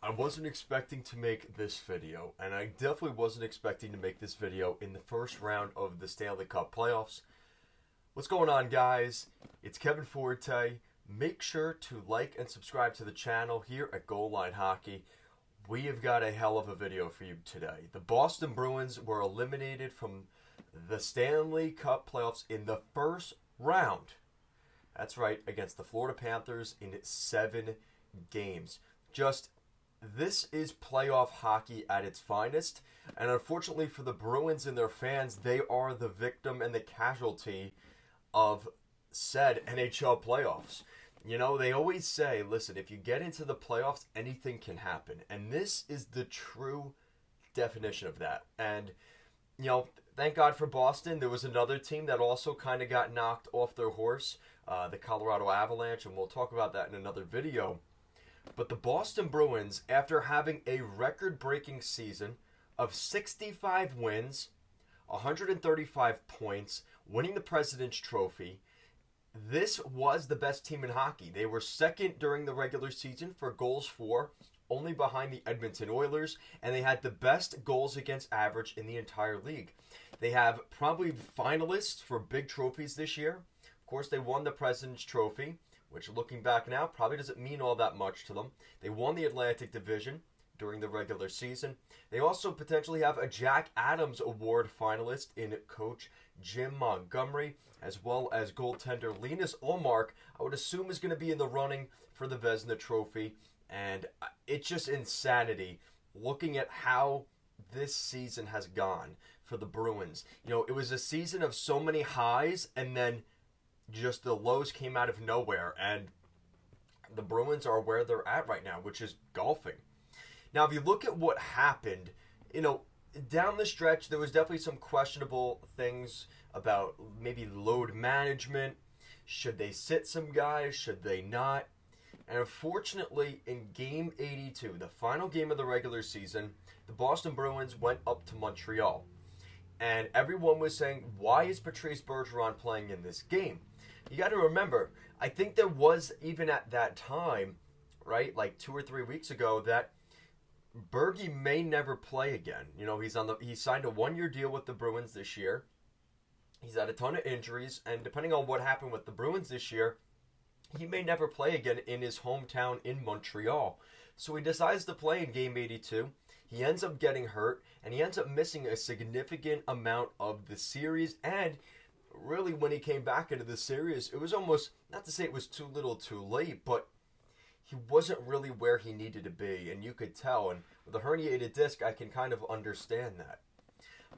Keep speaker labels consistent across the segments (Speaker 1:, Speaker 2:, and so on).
Speaker 1: I wasn't expecting to make this video, and I definitely wasn't expecting to make this video in the first round of the Stanley Cup playoffs. What's going on, guys? It's Kevin Forte. Make sure to like and subscribe to the channel here at Goal Line Hockey. We have got a hell of a video for you today. The Boston Bruins were eliminated from the Stanley Cup playoffs in the first round. That's right, against the Florida Panthers in 7 games. This is playoff hockey at its finest, and unfortunately for the Bruins and their fans, they are the victim and the casualty of said NHL playoffs. You know, they always say, listen, if you get into the playoffs, anything can happen. And this is the true definition of that. And, you know, thank God for Boston. There was another team that also kind of got knocked off their horse, the Colorado Avalanche, and we'll talk about that in another video. But the Boston Bruins, after having a record-breaking season of 65 wins, 135 points, winning the President's Trophy, this was the best team in hockey. They were second during the regular season for goals for, only behind the Edmonton Oilers, and they had the best goals against average in the entire league. They have probably finalists for big trophies this year. Of course, they won the President's Trophy, which looking back now probably doesn't mean all that much to them. They won the Atlantic Division during the regular season. They also potentially have a Jack Adams Award finalist in Coach Jim Montgomery, as well as goaltender Linus Ullmark, I would assume is going to be in the running for the Vezina Trophy. And it's just insanity looking at how this season has gone for the Bruins. You know, it was a season of so many highs, and then just the lows came out of nowhere, and the Bruins are where they're at right now, which is golfing. Now, if you look at what happened, you know, down the stretch, there was definitely some questionable things about maybe load management. Should they sit some guys? Should they not? And unfortunately, in Game 82, the final game of the regular season, the Boston Bruins went up to Montreal. And everyone was saying, why is Patrice Bergeron playing in this game? You got to remember, I think there was, even at that time, right, like 2 or 3 weeks ago, that Bergie may never play again. You know, he signed a 1-year deal with the Bruins this year. He's had a ton of injuries, and depending on what happened with the Bruins this year, he may never play again in his hometown in Montreal. So he decides to play in Game 82. He ends up getting hurt, and he ends up missing a significant amount of the series. And really, when he came back into the series, it was almost, not to say it was too little too late, but he wasn't really where he needed to be, and you could tell. And with a herniated disc, I can kind of understand that.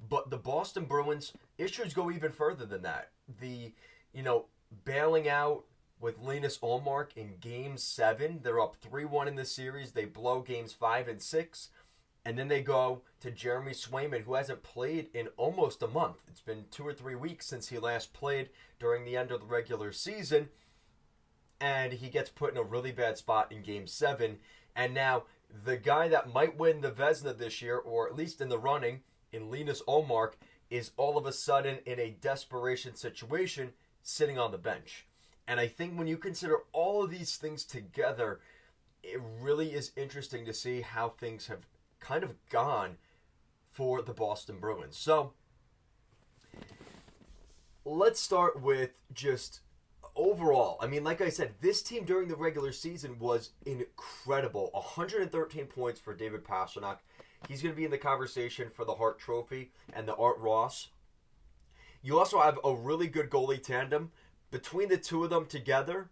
Speaker 1: But the Boston Bruins issues go even further than that. Bailing out with Linus Ullmark in Game 7. They're up 3-1 in the series. They blow Games 5 and 6. And then they go to Jeremy Swayman, who hasn't played in almost a month. It's been 2 or 3 weeks since he last played during the end of the regular season. And he gets put in a really bad spot in Game 7. And now the guy that might win the Vezina this year, or at least in the running, in Linus Ullmark, is all of a sudden in a desperation situation sitting on the bench. And I think when you consider all of these things together, it really is interesting to see how things have kind of gone for the Boston Bruins. So, let's start with just overall. I mean, like I said, this team during the regular season was incredible. 113 points for David Pastrnak. He's going to be in the conversation for the Hart Trophy and the Art Ross. You also have a really good goalie tandem. Between the two of them together,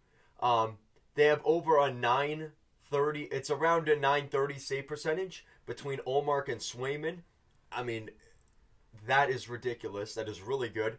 Speaker 1: they have over a 930. It's around a 930 save percentage between Ullmark and Swayman. I mean, that is ridiculous. That is really good.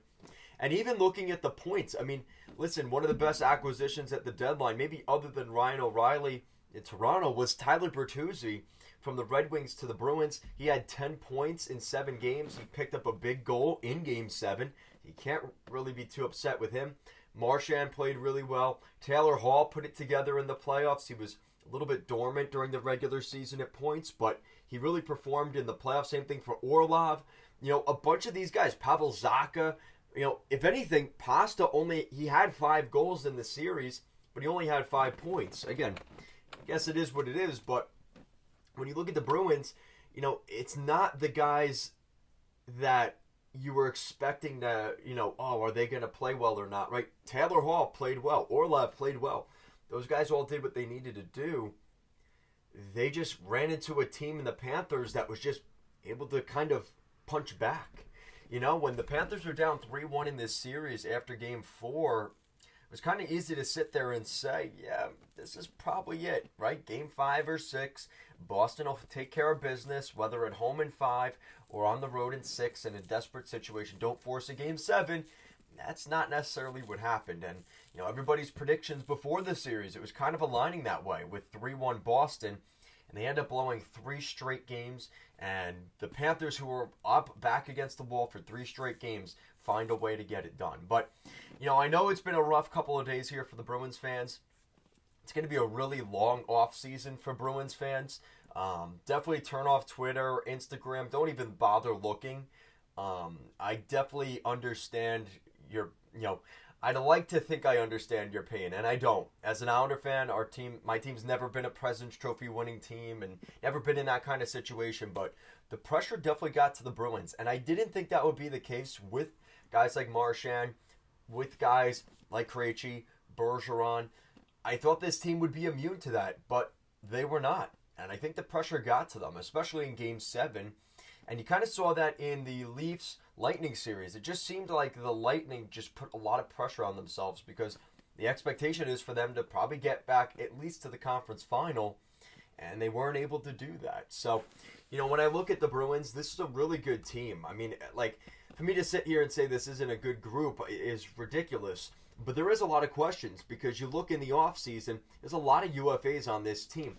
Speaker 1: And even looking at the points, I mean, listen, one of the best acquisitions at the deadline, maybe other than Ryan O'Reilly in Toronto, was Tyler Bertuzzi from the Red Wings to the Bruins. He had 10 points in 7 games. He picked up a big goal in Game 7. You can't really be too upset with him. Marchand played really well. Taylor Hall put it together in the playoffs. He was a little bit dormant during the regular season at points, but he really performed in the playoffs. Same thing for Orlov. You know, a bunch of these guys. Pavel Zacha. You know, if anything, Pasta he had 5 goals in the series, but he only had 5 points. Again, I guess it is what it is, but when you look at the Bruins, it's not the guys that you were expecting to, are they going to play well or not, right? Taylor Hall played well. Orlov played well. Those guys all did what they needed to do. They just ran into a team in the Panthers that was just able to kind of punch back. When the Panthers were down 3-1 in this series after Game 4, it was kind of easy to sit there and say, yeah, this is probably it, right? Game 5 or 6, Boston will take care of business, whether at home in 5 or on the road in 6 in a desperate situation. Don't force a Game 7. That's not necessarily what happened. And, everybody's predictions before the series, it was kind of aligning that way with 3-1 Boston. And they end up blowing 3 straight games. And the Panthers, who were up back against the wall for 3 straight games, find a way to get it done. But, I know it's been a rough couple of days here for the Bruins fans. It's going to be a really long off season for Bruins fans. Definitely turn off Twitter, Instagram. Don't even bother looking. I definitely understand your, I'd like to think I understand your pain, and I don't. As an Islander fan, my team's never been a President's Trophy winning team and never been in that kind of situation, but the pressure definitely got to the Bruins, and I didn't think that would be the case with guys like Marchand, with guys like Krejci, Bergeron. I thought this team would be immune to that, but they were not, and I think the pressure got to them, especially in Game 7, and you kind of saw that in the Leafs-Lightning series. It just seemed like the Lightning just put a lot of pressure on themselves because the expectation is for them to probably get back at least to the conference final, and they weren't able to do that. So, when I look at the Bruins, this is a really good team. I mean, for me to sit here and say this isn't a good group is ridiculous. But there is a lot of questions because you look in the offseason, there's a lot of UFAs on this team.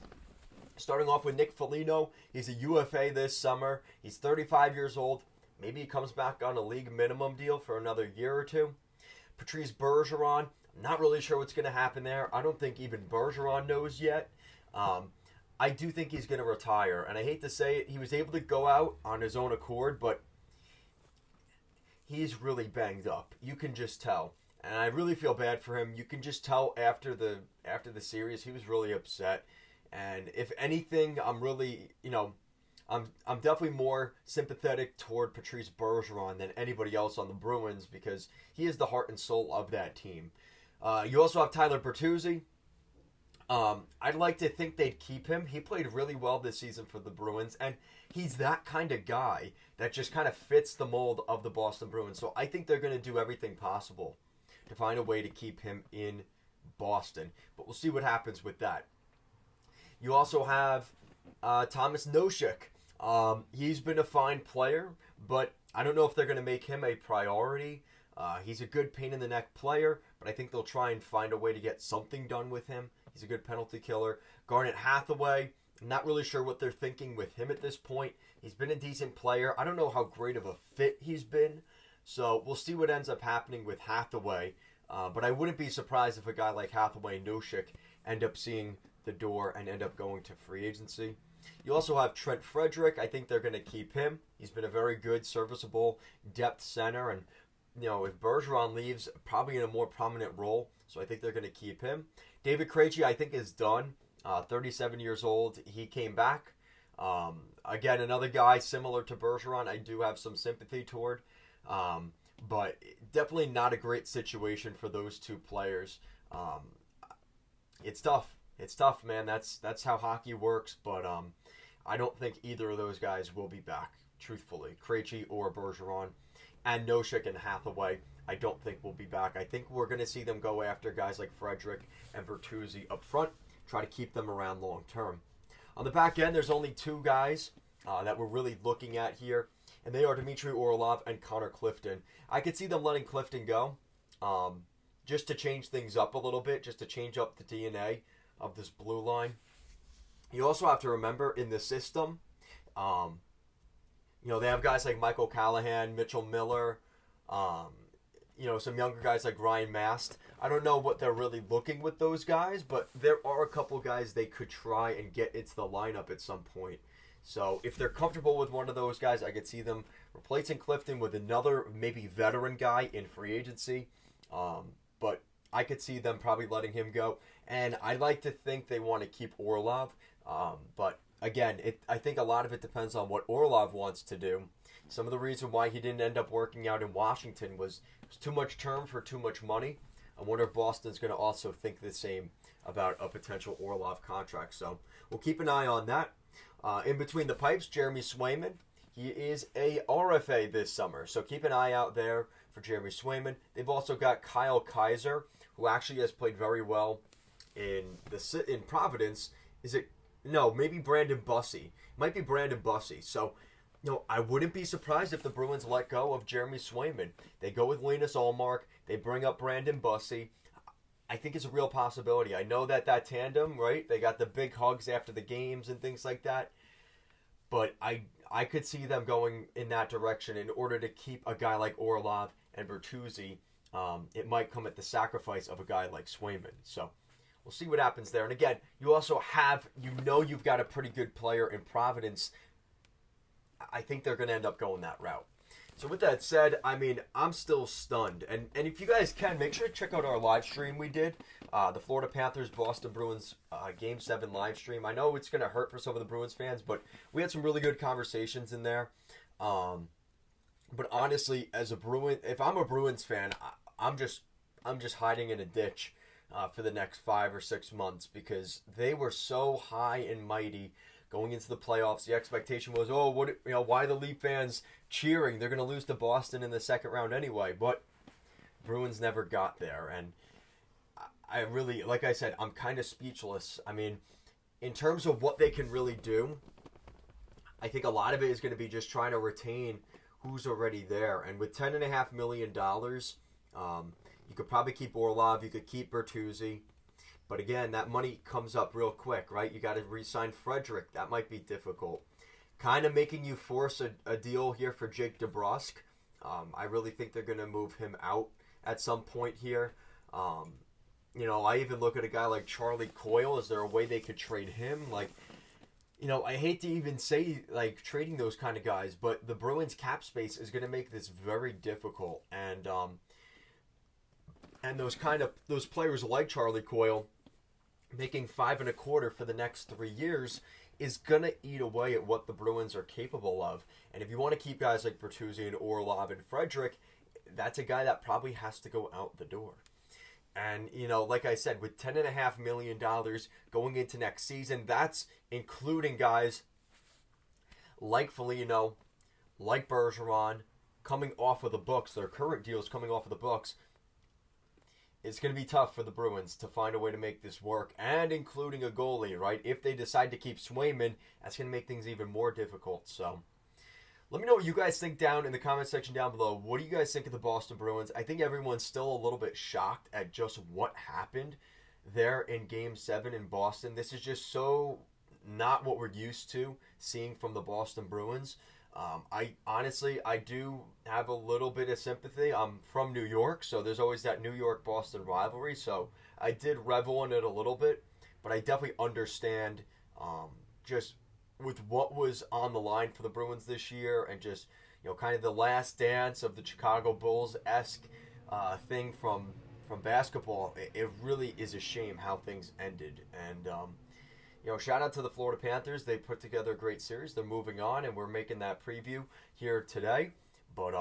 Speaker 1: Starting off with Nick Foligno, he's a UFA this summer. He's 35 years old. Maybe he comes back on a league minimum deal for another year or two. Patrice Bergeron, I'm not really sure what's going to happen there. I don't think even Bergeron knows yet. I do think he's going to retire. And I hate to say it, he was able to go out on his own accord, but he's really banged up. You can just tell. And I really feel bad for him. You can just tell after the series, he was really upset. And if anything, I'm really, I'm definitely more sympathetic toward Patrice Bergeron than anybody else on the Bruins because he is the heart and soul of that team. You also have Tyler Bertuzzi. I'd like to think they'd keep him. He played really well this season for the Bruins, and he's that kind of guy that just kind of fits the mold of the Boston Bruins. So I think they're going to do everything possible to find a way to keep him in Boston. But we'll see what happens with that. You also have Thomas Nosek. He's been a fine player, but I don't know if they're going to make him a priority. He's a good pain-in-the-neck player, but I think they'll try and find a way to get something done with him. He's a good penalty killer. Garnet Hathaway, I'm not really sure what they're thinking with him at this point. He's been a decent player. I don't know how great of a fit he's been, so we'll see what ends up happening with Hathaway. But I wouldn't be surprised if a guy like Hathaway and Nosek end up seeing the door and end up going to free agency. You also have Trent Frederick. I think they're going to keep him. He's been a very good, serviceable depth center. And, if Bergeron leaves, probably in a more prominent role. So I think they're going to keep him. David Krejci, I think, is done. 37 years old. He came back. Again, another guy similar to Bergeron I do have some sympathy toward. But definitely not a great situation for those two players. It's tough. It's tough, man. That's how hockey works. But I don't think either of those guys will be back, truthfully. Krejci or Bergeron. And Nosek and Hathaway, I don't think will be back. I think we're going to see them go after guys like Frederick and Bertuzzi up front, try to keep them around long term. On the back end, there's only 2 guys that we're really looking at here, and they are Dmitry Orlov and Connor Clifton. I could see them letting Clifton go just to change things up a little bit, just to change up the DNA of this blue line. You also have to remember in the system, they have guys like Michael Callahan, Mitchell Miller, some younger guys like Ryan Mast. I don't know what they're really looking with those guys, but there are a couple guys they could try and get into the lineup at some point. So if they're comfortable with one of those guys, I could see them replacing Clifton with another maybe veteran guy in free agency. But I could see them probably letting him go. And I'd like to think they want to keep Orlov. But again, I think a lot of it depends on what Orlov wants to do. Some of the reason why he didn't end up working out in Washington was too much term for too much money. I wonder if Boston's going to also think the same about a potential Orlov contract. So we'll keep an eye on that. In between the pipes, Jeremy Swayman. He is a RFA this summer, so keep an eye out there for Jeremy Swayman. They've also got Kyle Kaiser, who actually has played very well in Providence. Is it? No, maybe Brandon Bussey. Might be Brandon Bussey. So, I wouldn't be surprised if the Bruins let go of Jeremy Swayman. They go with Linus Ullmark. They bring up Brandon Bussey. I think it's a real possibility. I know that tandem, right? They got the big hugs after the games and things like that. But I could see them going in that direction in order to keep a guy like Orlov and Bertuzzi. It might come at the sacrifice of a guy like Swayman. So we'll see what happens there. And again, you also have, you've got a pretty good player in Providence. I think they're going to end up going that route. So with that said, I mean, I'm still stunned. And if you guys can, make sure to check out our live stream we did. The Florida Panthers, Boston Bruins Game 7 live stream. I know it's going to hurt for some of the Bruins fans, but we had some really good conversations in there. But honestly, as a Bruin, if I'm a Bruins fan, I'm just hiding in a ditch for the next 5 or 6 months because they were so high and mighty going into the playoffs. The expectation was, why the Leaf fans cheering? They're going to lose to Boston in the second round anyway. But Bruins never got there, and I really, like I said, I'm kind of speechless. I mean, in terms of what they can really do, I think a lot of it is going to be just trying to retain who's already there. And with $10.5 million, you could probably keep Orlov, you could keep Bertuzzi. But again, that money comes up real quick, right? You got to re-sign Frederick. That might be difficult. Kind of making you force a deal here for Jake DeBrusk. I really think they're going to move him out at some point here. I even look at a guy like Charlie Coyle. Is there a way they could trade him? I hate to even say, trading those kind of guys, but the Bruins cap space is going to make this very difficult. And those players like Charlie Coyle, making $5.25 for the next 3 years is going to eat away at what the Bruins are capable of. And if you want to keep guys like Bertuzzi and Orlov and Frederick, that's a guy that probably has to go out the door. And, like I said, with $10.5 million going into next season, that's including guys like Foligno, like Bergeron, coming off of the books, their current deals coming off of the books. It's going to be tough for the Bruins to find a way to make this work, and including a goalie, right? If they decide to keep Swayman, that's going to make things even more difficult. So let me know what you guys think down in the comment section down below. What do you guys think of the Boston Bruins? I think everyone's still a little bit shocked at just what happened there in Game 7 in Boston. This is just so not what we're used to seeing from the Boston Bruins. I do have a little bit of sympathy. I'm from New York, so there's always that New York-Boston rivalry. So I did revel in it a little bit, but I definitely understand just with what was on the line for the Bruins this year, and just kind of the last dance of the Chicago Bulls-esque thing from basketball. It really is a shame how things ended, and shout out to the Florida Panthers. They put together a great series. They're moving on, and we're making that preview here today. But,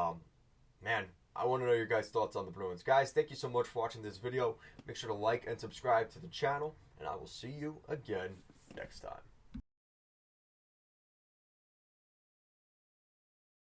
Speaker 1: man, I want to know your guys' thoughts on the Bruins. Guys, thank you so much for watching this video. Make sure to like and subscribe to the channel, and I will see you again next time.